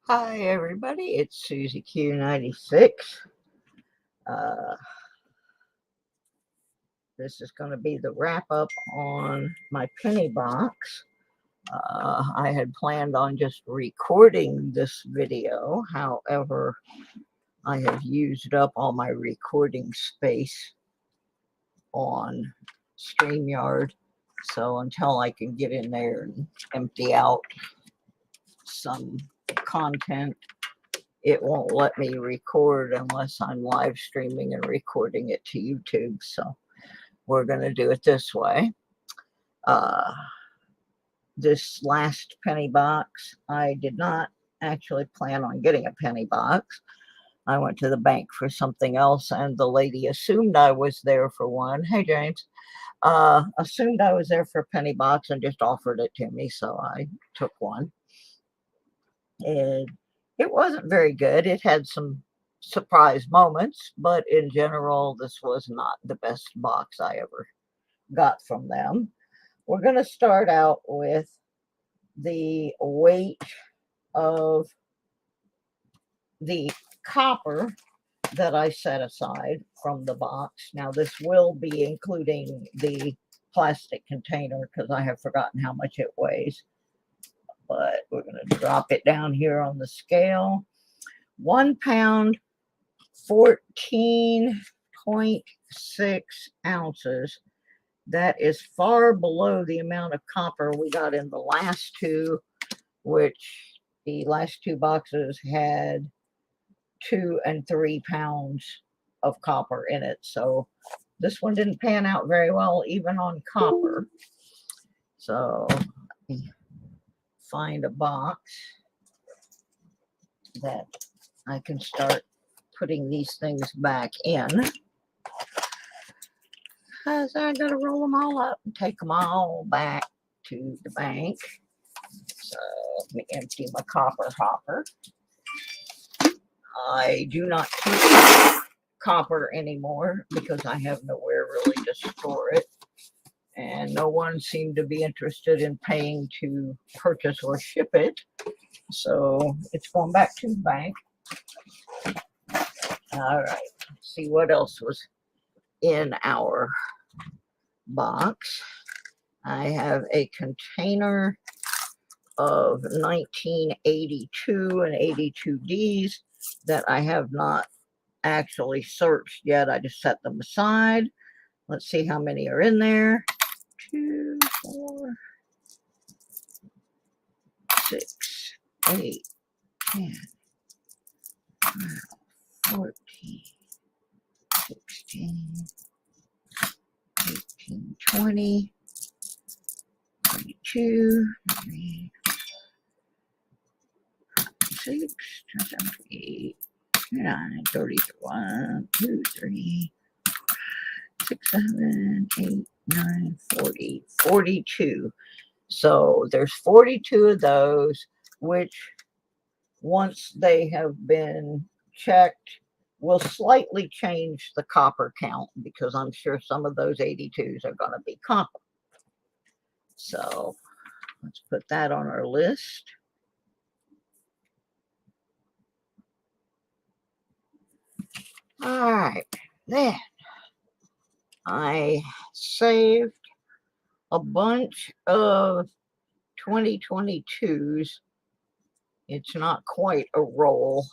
Hi everybody, it's Susie Q96. Uh, this is going to be the wrap up on my penny box. I had planned on just recording this video. However, I have used up all my recording space on StreamYard. So until I can get in there and empty out some content, it won't let me record unless I'm live streaming and recording it to YouTube. So we're going to do it this way. This last penny box, I did not actually plan on getting a penny box. I went to the bank for something else, and the lady assumed I was there for one. Hey, James. Assumed I was there for a penny box and just offered it to me, so I took one. And it wasn't very good. It had some surprise moments, but in general, this was not the best box I ever got from them. We're going to start out with the weight of the copper that I set aside from the box. Now, this will be including the plastic container because I have forgotten how much it weighs. But we're going to drop it down here on the scale. 1 pound, 14.6 ounces. That is far below the amount of copper we got in the last two, which the last two boxes had 2 and 3 pounds of copper in it. So this one didn't pan out very well, even on copper. So find a box that I can start putting these things back in. Because I got to roll them all up and take them all back to the bank. So let me empty my copper hopper. I do not keep copper anymore because I have nowhere really to store it. And no one seemed to be interested in paying to purchase or ship it. So it's going back to the bank. All right, let's see what else was in our box. I have a container of 1982 and 82Ds that I have not actually searched yet. I just set them aside. Let's see how many are in there. 2, 4, 6, 8, 10, 12, 14, 16, 18, 20, 22, 23, 26, 28, 29, 31, 2, 3, 6, 7, 8, 9, 40, 42. So there's 42 of those, which once they have been checked, will slightly change the copper count because I'm sure some of those 82s are going to be copper. So let's put that on our list. All right, then I saved a bunch of 2022s. It's not quite a roll,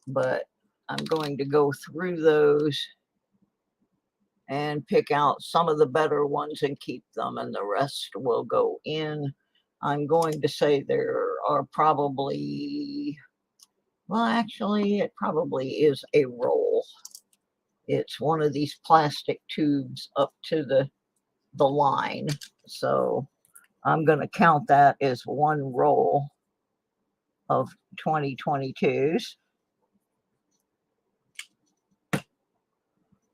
but I'm going to go through those and pick out some of the better ones and keep them, and the rest will go in. I'm going to say there are probably, well, actually, it probably is a roll. It's one of these plastic tubes up to the line. So I'm going to count that as one roll of 2022s.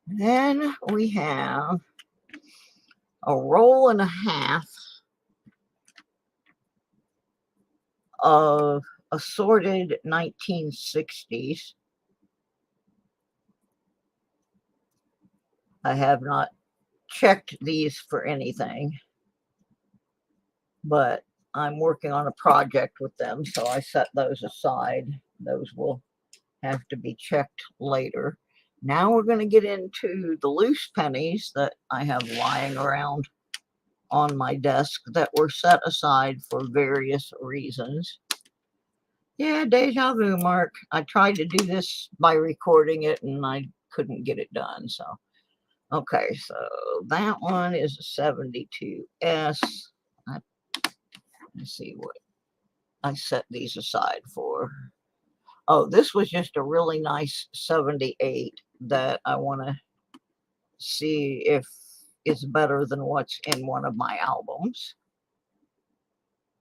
Then we have a roll and a half of assorted 1960s. I have not checked these for anything, but I'm working on a project with them, so I set those aside. Those will have to be checked later. Now we're going to get into the loose pennies that I have lying around on my desk that were set aside for various reasons. Yeah, deja vu, Mark. I tried to do this by recording it and I couldn't get it done. So, okay, so that one is a 72S. Let's see what I set these aside for. Oh, this was just a really nice 78 that I want to see if it's better than what's in one of my albums.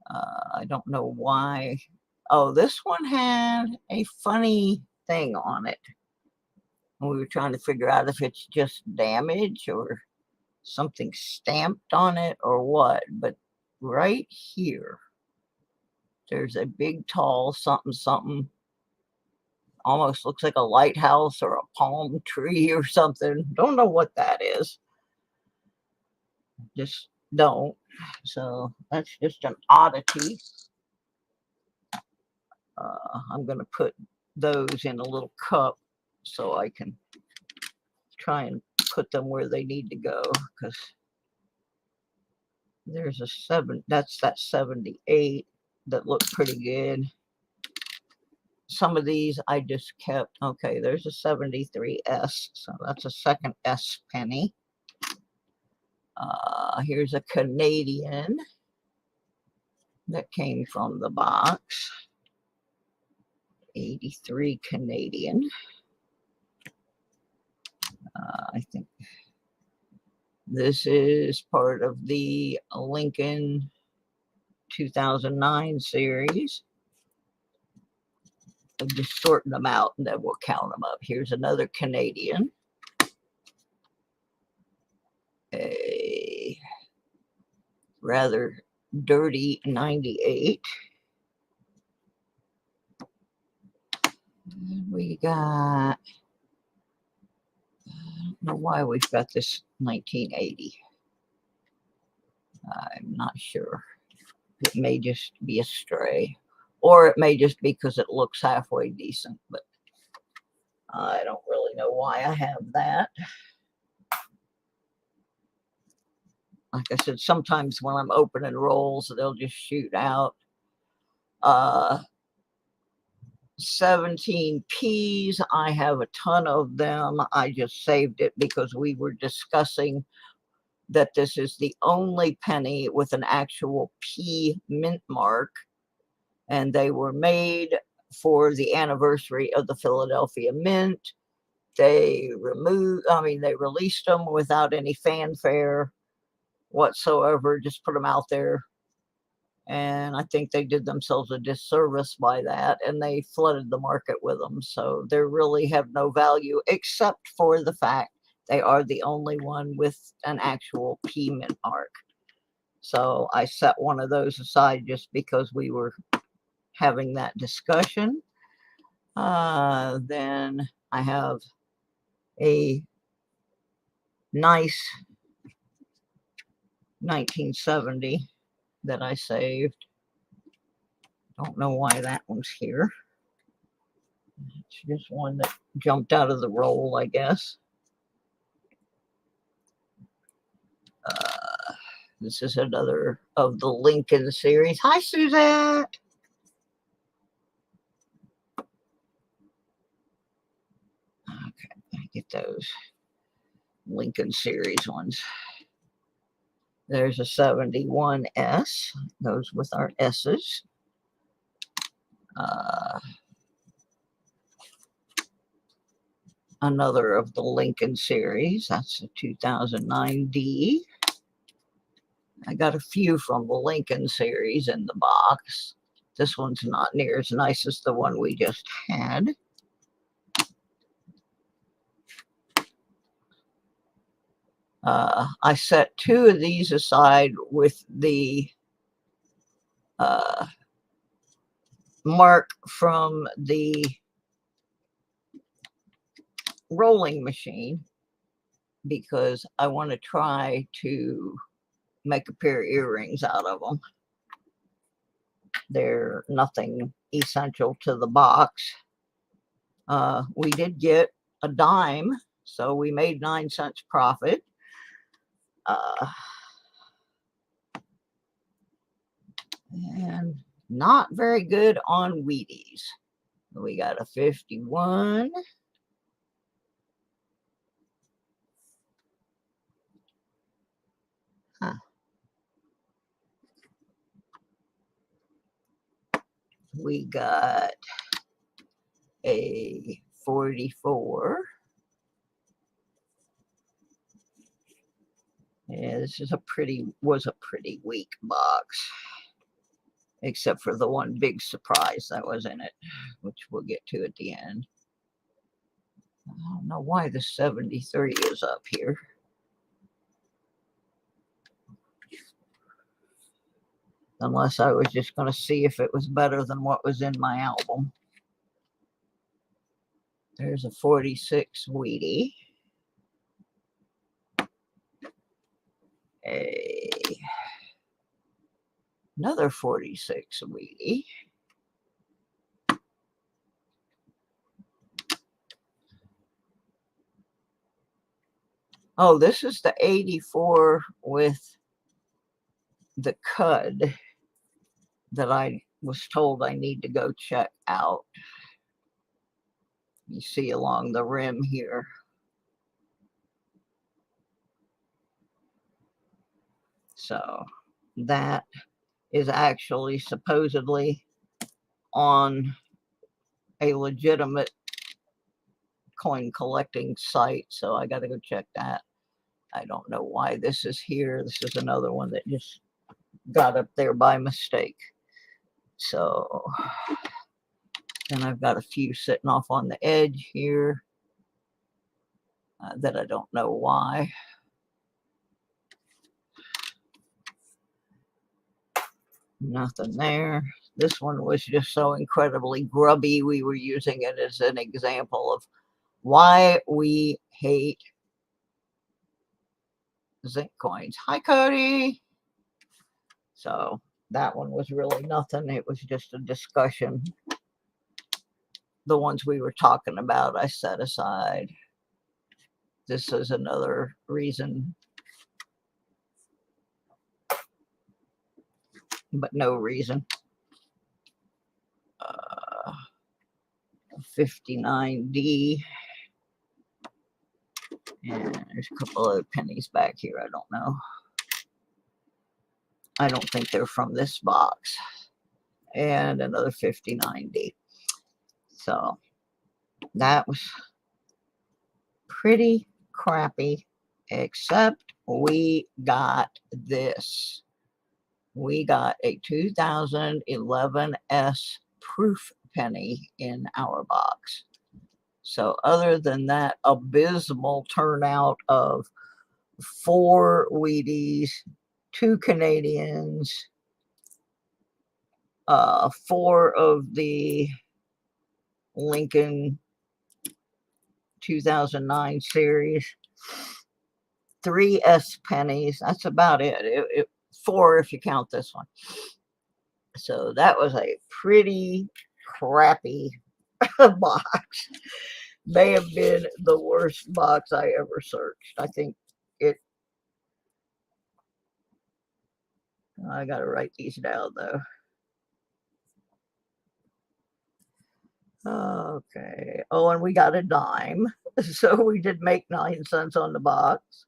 I don't know why. Oh, this one had a funny thing on it. We were trying to figure out if it's just damage or something stamped on it or what. But right here, there's a big, tall something, something. Almost looks like a lighthouse or a palm tree or something. Don't know what that is. Just don't. So that's just an oddity. I'm going to put those in a little cup so I can try and put them where they need to go, because there's a 7, that's that 78 that looked pretty good. Some of these I just kept. Okay, there's a 73S, so that's a second S penny. Here's a Canadian that came from the box. 83 Canadian. I think this is part of the Lincoln 2009 series. I'm just sorting them out and then we'll count them up. Here's another Canadian. A rather dirty 98. And we got, I don't know why we've got this 1980. I'm not sure. It may just be a stray, or it may just be because it looks halfway decent, but I don't really know why I have that. Like I said, sometimes when I'm opening rolls, they'll just shoot out. 17Ps, I have a ton of them. I just saved it because we were discussing that this is the only penny with an actual P mint mark, and they were made for the anniversary of the Philadelphia Mint. They released them without any fanfare whatsoever, just put them out there. And I think they did themselves a disservice by that, and they flooded the market with them. So they really have no value except for the fact they are the only one with an actual P mint mark. So I set one of those aside just because we were having that discussion. Then I have a nice 1970 that I saved. Don't know why that one's here. It's just one that jumped out of the roll, I guess. This is another of the Lincoln series. Hi, Suzette. Okay, I get those Lincoln series ones. There's a 71S. Goes with our S's. Another of the Lincoln series. That's a 2009D. I got a few from the Lincoln series in the box. This one's not near as nice as the one we just had. I set two of these aside with the mark from the rolling machine because I want to try to make a pair of earrings out of them. They're nothing essential to the box. We did get a dime, so we made 9 cents profit. And not very good on Wheaties. We got a 51. Huh. We got a 44. Yeah, this is was a pretty weak box, except for the one big surprise that was in it, which we'll get to at the end. I don't know why the 73 is up here. Unless I was just going to see if it was better than what was in my album. There's a 46 Wheatie. Another 46 Wheatie. Oh, this is the 84 with the cud that I was told I need to go check out. You see along the rim here. So that is actually supposedly on a legitimate coin collecting site, so I got to go check that. I don't know why this is here. This is another one that just got up there by mistake. So then I've got a few sitting off on the edge here that I don't know why. Nothing there. This one was just so incredibly grubby. We were using it as an example of why we hate zinc coins. Hi, Cody. So that one was really nothing. It was just a discussion. The ones we were talking about, I set aside. This is another reason, but no reason. 59D. And there's a couple of pennies back here. I don't know. I don't think they're from this box. And another 59D. So that was pretty crappy, except we got this. We got a 2011 S proof penny in our box. So other than that abysmal turnout of 4 Wheaties, 2 Canadians, 4 of the Lincoln 2009 series, 3 S pennies. That's about it. 4 if you count this one. So that was a pretty crappy box. May have been the worst box I ever searched. I think it. I got to write these down though. Okay. Oh, and we got a dime. So we did make 9 cents on the box.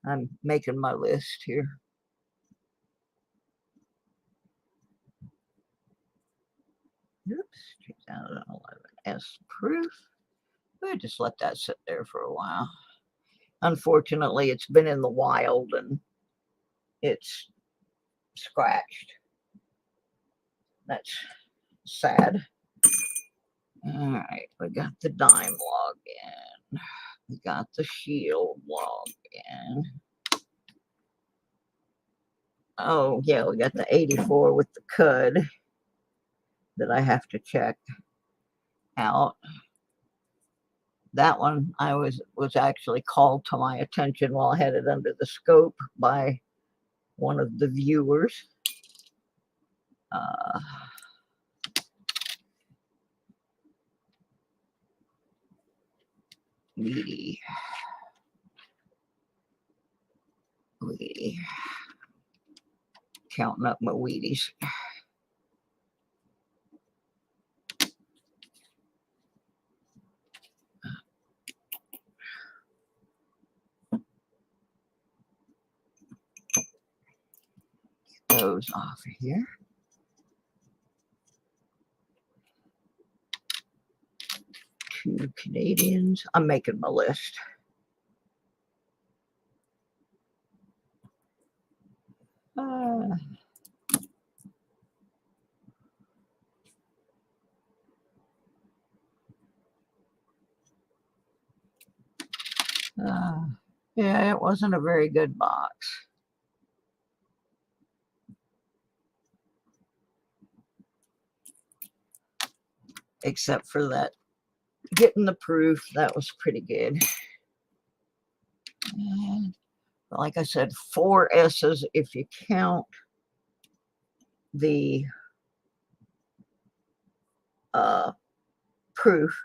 I'm making my list here. Oops, 2011 S proof. We'll just let that sit there for a while. Unfortunately, it's been in the wild and it's scratched. That's sad. All right, we got the dime log in. We got the shield log in. Oh, yeah, we got the 84 with the cud that I have to check out. That one I was actually called to my attention while I had it under the scope by one of the viewers. Wheatie. Counting up my Wheaties. Get those off of here. Two Canadians. I'm making my list. Yeah, it wasn't a very good box. Except for that, getting the proof, that was pretty good. And like I said, 4 S's if you count the proof,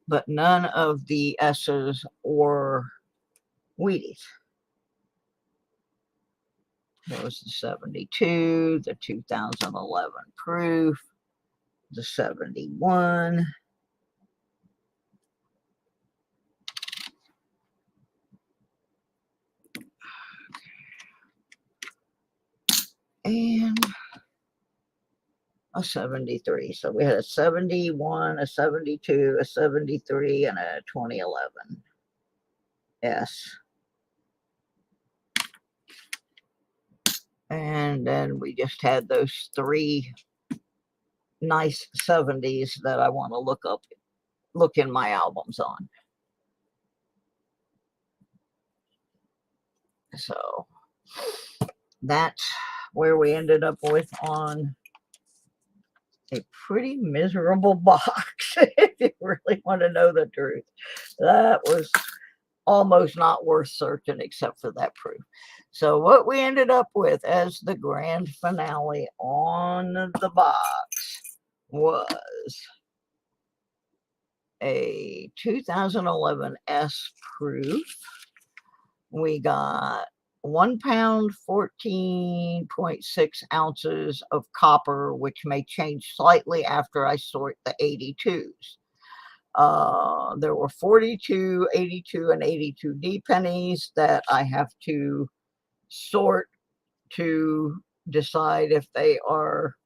but none of the S's or Wheaties. There was the 72, the 2011 proof, the 71. And a 73. So we had a 71, a 72, a 73, and a 2011 S. And then we just had those 3 nice 70s that I want to look in my albums on. So that's where we ended up with on a pretty miserable box, if you really want to know the truth. That was almost not worth searching except for that proof. So what we ended up with as the grand finale on the box was a 2011 S proof. We got 1 pound, 14.6 ounces of copper, which may change slightly after I sort the 82s. There were 42, 82, and 82D pennies that I have to sort to decide if they are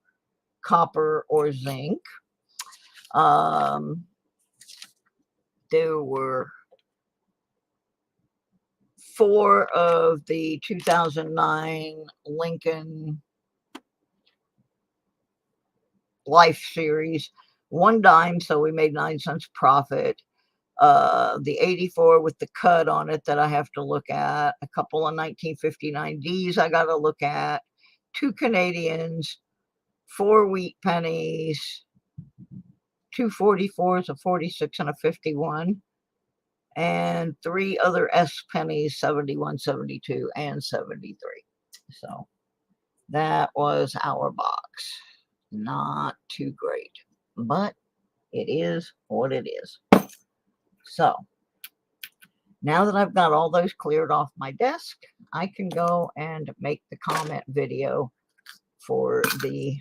copper or zinc. There were 4 of the 2009 Lincoln Life Series, 1 dime, so we made 9 cents profit. The 84 with the cut on it that I have to look at, a couple of 1959Ds I got to look at, 2 Canadians, 4 wheat pennies, 2 44s, a 46 and a 51, and 3 other S pennies, 71, 72, and 73. So that was our box. Not too great, but it is what it is. So now that I've got all those cleared off my desk, I can go and make the comment video for the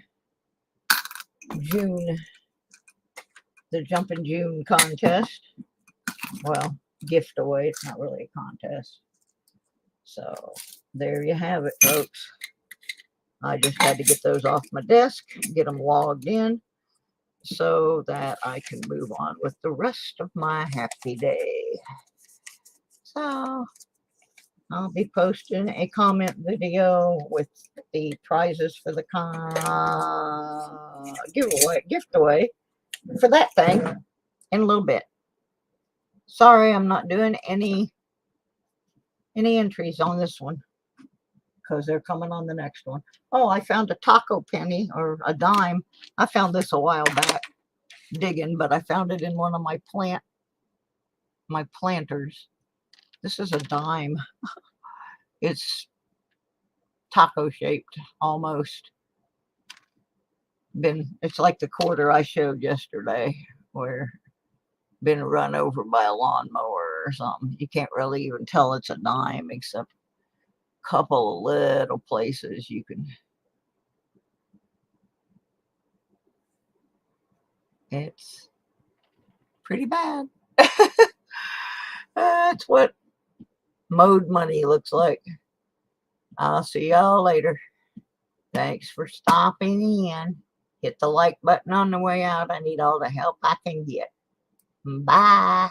Jumpin' June contest. Well, gift away. It's not really a contest. So there you have it, folks. I just had to get those off my desk, get them logged in, so that I can move on with the rest of my happy day. So I'll be posting a comment video with the prizes for the gift away for that thing in a little bit. Sorry, I'm not doing any entries on this one because they're coming on the next one. Oh, I found a taco penny or a dime. I found this a while back digging, but I found it in one of my planters. This is a dime. It's taco shaped almost. It's like the quarter I showed yesterday, where been run over by a lawnmower or something. You can't really even tell it's a dime, except a couple of little places you can. It's pretty bad. That's what mode money looks like. I'll see y'all later. Thanks for stopping in. Hit the like button on the way out. I need all the help I can get. Bye.